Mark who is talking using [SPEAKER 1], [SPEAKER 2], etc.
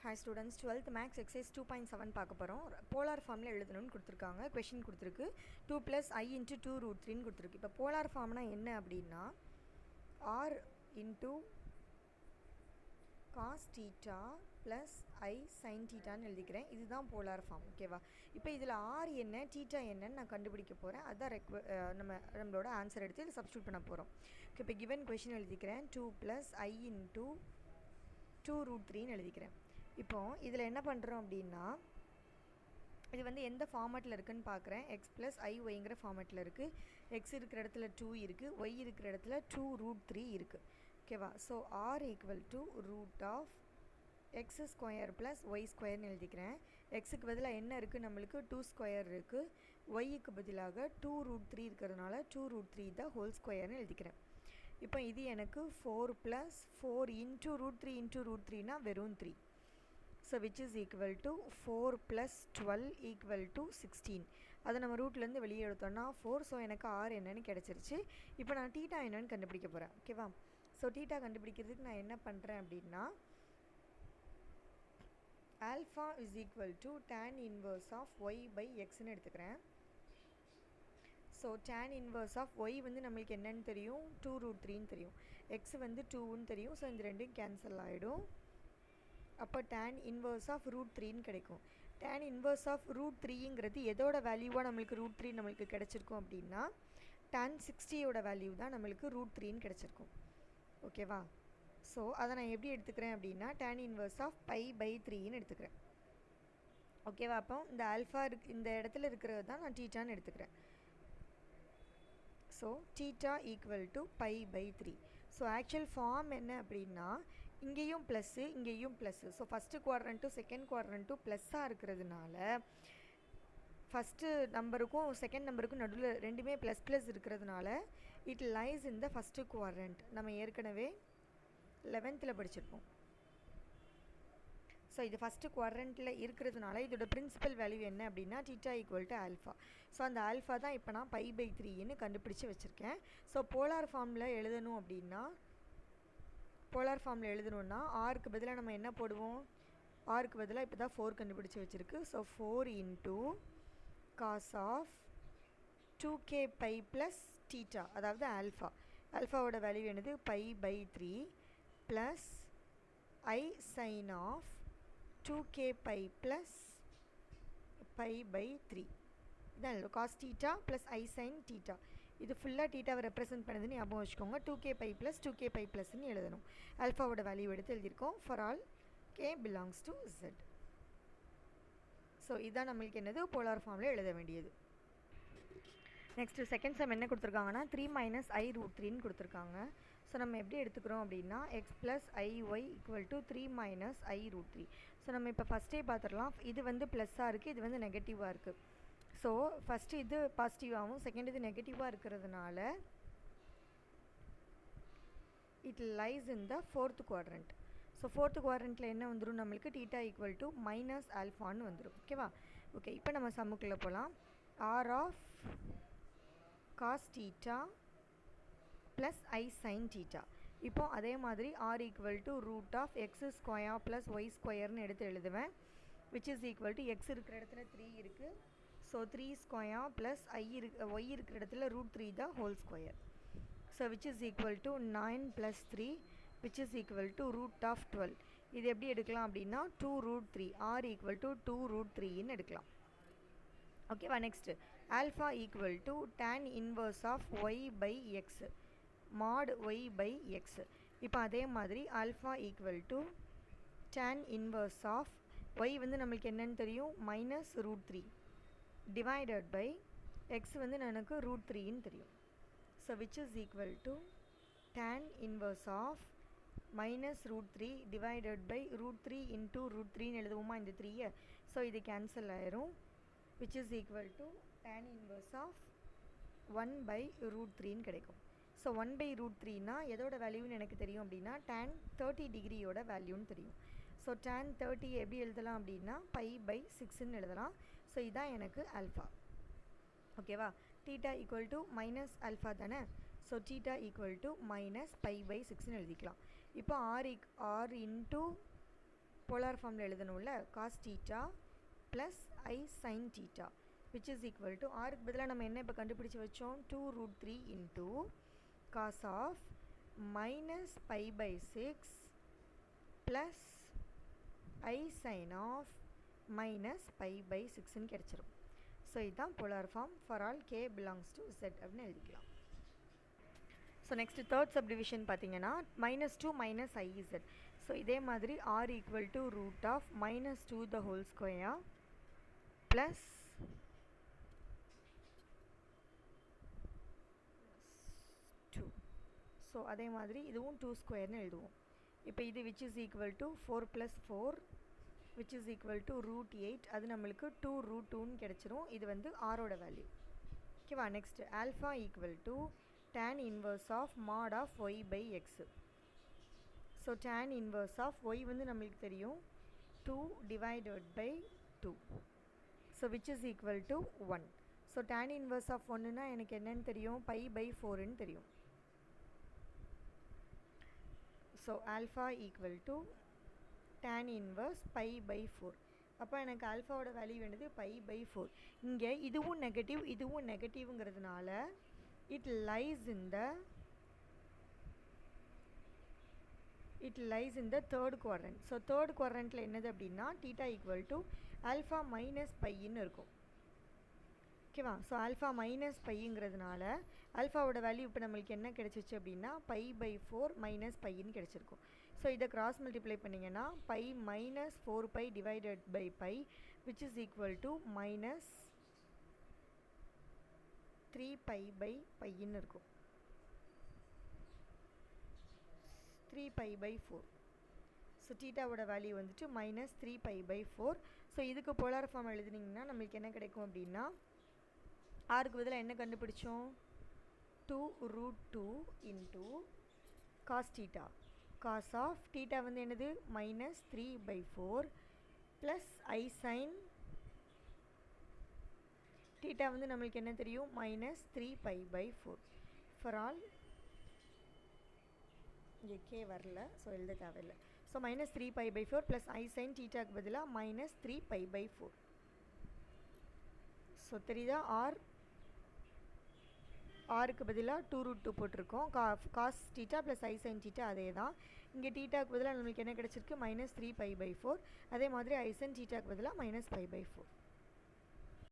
[SPEAKER 1] Hi students, 12th max exercise 2.7 பார்க்க போகிறோம். Polar ஃபார்மில் எழுதணும்னு கொடுத்துருக்காங்க. கொஷின் கொடுத்துருக்கு 2 + I × 2 √3 கொடுத்துருக்கு. இப்போ போலார் ஃபார்ம்னா என்ன அப்படின்னா R × cos θ + I sin θன்னு எழுதிக்கிறேன். இதுதான் போலார் ஃபார்ம். ஓகேவா? இப்போ இதில் R என்ன θ என்னன்னு நான் கண்டுபிடிக்க போகிறேன். அதுதான் நம்மளோட ஆன்சர் எடுத்து இதில் சப்ஸ்டியூட் பண்ண போகிறோம். ஓகே, இப்போ கிவன் கொஷின் எழுதிக்கிறேன். 2 + I × 2 √3ன்னு எழுதிக்கிறேன். இப்போ இதில் என்ன பண்ணுறோம் அப்படின்னா இது வந்து எந்த ஃபார்மேட்டில் இருக்குதுன்னு பார்க்குறேன். x + iy ஃபார்மேட்டில் இருக்குது. x இருக்கிற இடத்துல 2 இருக்குது, y இருக்கிற இடத்துல 2 √3 இருக்குது. ஓகேவா? ஸோ r = √x² + y² எழுதிக்கிறேன். எக்ஸுக்கு பதிலாக என்ன இருக்குது, நம்மளுக்கு 2² இருக்குது. ஒய்க்கு பதிலாக 2 √3 இருக்கிறதுனால 2 √3 தான் ² எழுதிக்கிறேன். இப்போ இது எனக்கு 4 + 4 × √3 × √3னா வெறும் 3. So which is equal to 4 + 12 = 16. அதை நம்ம ரூட்லேருந்து வெளியே எடுத்தோம்னா 4. ஸோ எனக்கு ஆர் என்னன்னு கிடச்சிருச்சு. இப்போ நான் தீட்டா என்னன்னு கண்டுபிடிக்க போகிறேன். ஓகேவா? ஸோ தீட்டா கண்டுபிடிக்கிறதுக்கு நான் என்ன பண்ணுறேன் அப்படின்னா ஆல்ஃபா = tan - y/xன்னு எடுத்துக்கிறேன். ஸோ tan 1 y வந்து நம்மளுக்கு என்னன்னு தெரியும், 2 √3ன்னு தெரியும். x வந்து 2ன்னு தெரியும். ஸோ இந்த ரெண்டும் கேன்சல் ஆகிடும். அப்போ tan 1 √3ன்னு கிடைக்கும். tan 1 √3ங்கிறது எதோட வேல்யூவாக நம்மளுக்கு √3 நம்மளுக்கு கிடச்சிருக்கும் அப்படின்னா tan 60யோட வேல்யூ தான் நம்மளுக்கு √3ன்னு கிடச்சிருக்கும். ஓகேவா? ஸோ அதை நான் எப்படி எடுத்துக்கிறேன் அப்படின்னா tan 1 π/3ன்னு எடுத்துக்கிறேன். ஓகேவா? அப்போ இந்த ஆல்ஃபா இந்த இடத்துல இருக்கிறது தான் நான் தீட்டான்னு எடுத்துக்கிறேன். ஸோ θ = π/3. ஸோ ஆக்சுவல் ஃபார்ம் என்ன அப்படின்னா இங்கேயும் ப்ளஸ்ஸு இங்கேயும் ப்ளஸ்ஸு. ஸோ ஃபஸ்ட்டு குவாட்ரண்ட்டும் செகண்ட் குவாட்ரண்ட்டும் ப்ளஸ்ஸாக இருக்கிறதுனால ஃபஸ்ட்டு நம்பருக்கும் செகண்ட் நம்பருக்கும் நடுவில் ரெண்டுமே ப்ளஸ் இருக்கிறதுனால it lies in the first quadrant. நம்ம ஏற்கனவே 11th படிச்சிருப்போம். ஸோ இது ஃபஸ்ட்டு குவாட்ரண்ட்டில் இருக்கிறதுனால இதோட பிரின்சிபல் வேல்யூ என்ன அப்படின்னா θ = ஆல்ஃபா. ஸோ அந்த ஆல்ஃபா தான் இப்போ நான் π/3ன்னு கண்டுபிடிச்சி வச்சுருக்கேன். ஸோ போலார் ஃபார்மில் எழுதணுன்னா ஆருக்கு பதிலாக நம்ம என்ன போடுவோம், ஆருக்கு பதிலாக இப்போ தான் 4 கண்டுபிடிச்சி வச்சுருக்கு. ஸோ 4 × cos 2k π + θ, அதாவது ஆல்ஃபாவோட வேல்யூ என்னது π/3 ப்ளஸ் I sin 2k π + π/3. இதான் cos θ ப்ளஸ் I sin θ. இது ஃபுல்லாக தீட்டாவை ரெப்ரசென்ட் பண்ணுதுன்னு ஞாபகம் வச்சுக்கோங்க. 2k π + 2k π +ன்னு எழுதணும். ஆல்ஃபாவோட வேல்யூ எடுத்து எழுதியிருக்கோம். For all k belongs to z. So இதுதான் நம்மளுக்கு என்னது போலார் ஃபார்மில் எழுத வேண்டியது. நெக்ஸ்ட்டு செகண்ட் சம் என்ன கொடுத்துருக்காங்கன்னா 3 - I √3ன்னு கொடுத்துருக்காங்க. ஸோ நம்ம எப்படி எடுத்துக்கிறோம் அப்படின்னா x + iy = 3 - I √3. ஸோ நம்ம இப்போ ஃபஸ்ட்டே பார்த்துடலாம். இது வந்து ப்ளஸ்ஸாக இருக்குது, இது வந்து நெகட்டிவாக இருக்குது. ஸோ ஃபஸ்ட்டு இது பாசிட்டிவாகவும் செகண்ட் இது நெகட்டிவாக இருக்கிறதுனால it lies in the 4th quadrant. So 4th குவாட்ரண்ட்டில் என்ன வந்துடும், நம்மளுக்கு θ = -ஆல்ஃபான்னு வந்துடும். ஓகேவா? ஓகே, இப்போ நம்ம சம்முக்குள்ளே போகலாம். R cos θ plus I sin θ. இப்போ அதே மாதிரி R = √x² + y² எடுத்து எழுதுவேன். which is equal to x இருக்கிற இடத்துல 3 இருக்குது. ஸோ 3² ப்ளஸ் y இருக்கிற இடத்துல √3 தான் ² so which is equal to 9 + 3 which is equal to √12. இது எப்படி எடுக்கலாம் அப்படின்னா 2 √3. R = 2 √3ன்னு எடுக்கலாம். ஓகேவா? Next alpha = tan 1 y/x mod y/x. இப்போ அதே மாதிரி ஆல்ஃபா = tan 1 y வந்து நம்மளுக்கு என்னன்னு தெரியும், -√3 டிவைடட் பை x வந்து எனக்கு √3ன்னு தெரியும். So which is equal to tan 1 -√3 divided by √3 × √3ன்னு எழுதுவோமா இந்த 3. ஸோ இது கேன்சல் ஆயிரும். which is equal to tan 1 1/√3ன்னு கிடைக்கும். ஸோ 1/√3னா எதோட வேல்யூன்னு எனக்கு தெரியும் அப்படின்னா tan 30 டிகிரியோட வேல்யூன்னு தெரியும். ஸோ tan 30 எப்படி எழுதலாம் அப்படின்னா π/6ன்னு எழுதலாம். ஸோ இதுதான் எனக்கு ஆல்ஃபா. ஓகேவா? θ = -ஆல்ஃபா தானே. ஸோ θ = -π/6ன்னு எழுதிக்கலாம். இப்போ R × போலார் ஃபார்மில் எழுதணும்ல cos theta plus I sine theta which is equal to ஆருக்கு பதிலாக நம்ம என்ன இப்போ கண்டுபிடிச்சி வச்சோம் 2√3 into cos of minus pi by 6 plus I sin of minus pi by 6 கிடைச்சிரும். ஸோ இதுதான் polar form for all k belongs to z அப்படின்னு எழுதிக்கலாம். ஸோ நெக்ஸ்ட் தேர்ட் சப்டிவிஷன் பார்த்தீங்கன்னா -2 minus iz. ஸோ இதே மாதிரி r equal to root of -2 the whole square plus so அதே மாதிரி இதுவும் 2 ஸ்கொயர்னு எழுதுவோம். இப்போ இது which is equal to 4 plus 4 which is equal to √8 அது நம்மளுக்கு 2√2ன்னு கிடச்சிரும். இது வந்து ஆரோட வேல்யூ. ஓகேவா. Next alpha equal to tan inverse of mod of y by x. So tan inverse of y வந்து நம்மளுக்கு தெரியும் 2 divided by 2. So which is equal to 1. So tan inverse of 1னா எனக்கு என்னன்னு தெரியும் pi by 4ன்னு தெரியும். So alpha equal to tan inverse pi by 4. அப்போ எனக்கு ஆல்ஃபாவோட வேல்யூ வேணுது pi by 4. இங்கே இதுவும் நெகட்டிவ் இதுவும் நெகட்டிவ்ங்கிறதுனால it lies in the third quadrant. So third குவாட்ரண்ட்டில் என்னது அப்படின்னா theta equal to alpha minus பைன்னு இருக்கும். ஓகேவா. ஸோ ஆல்ஃபா மைனஸ் பைங்கிறதுனால ஆல்ஃபாவோட வேல்யூ இப்போ நம்மளுக்கு என்ன கிடச்சிச்சு அப்படின்னா pi by 4 மைனஸ் பைன்னு கிடச்சிருக்கும். ஸோ இதை கிராஸ் மல்டிப்ளை பண்ணிங்கன்னா pi minus 4pi divided by pi which is equal to minus 3pi by piன்னு இருக்கும். 3pi by 4. ஸோ தீட்டாவோட வேல்யூ வந்துட்டு மைனஸ் 3pi by 4. ஸோ இதுக்கு போலார் ஃபார்ம் எழுதுனீங்கன்னா நம்மளுக்கு என்ன கிடைக்கும் அப்படின்னா ஆருக்கு பதிலாக என்ன கண்டுபிடிச்சோம் 2√2 into cos theta. cos of theta வந்து என்னது minus 3 by 4 plus I sin theta வந்து நம்மளுக்கு என்ன தெரியும் minus 3pi by 4. for all இங்கே k வரல ஸோ எழுத தேவையில்லை. So minus 3pi by 4 plus I sin thetaக்கு பதிலாக minus 3pi by 4. ஸோ தெரியுதா ஆருக்கு பதிலாக 2√2 போட்டிருக்கோம். Cos theta plus I sine theta அதே தான். இங்கே தீட்டாக்கு பதிலாக நம்மளுக்கு என்ன கிடச்சிருக்கு -3pi by 4. அதே மாதிரி ஐ சைன் தீட்டாக்கு பதிலாக -pi by 4.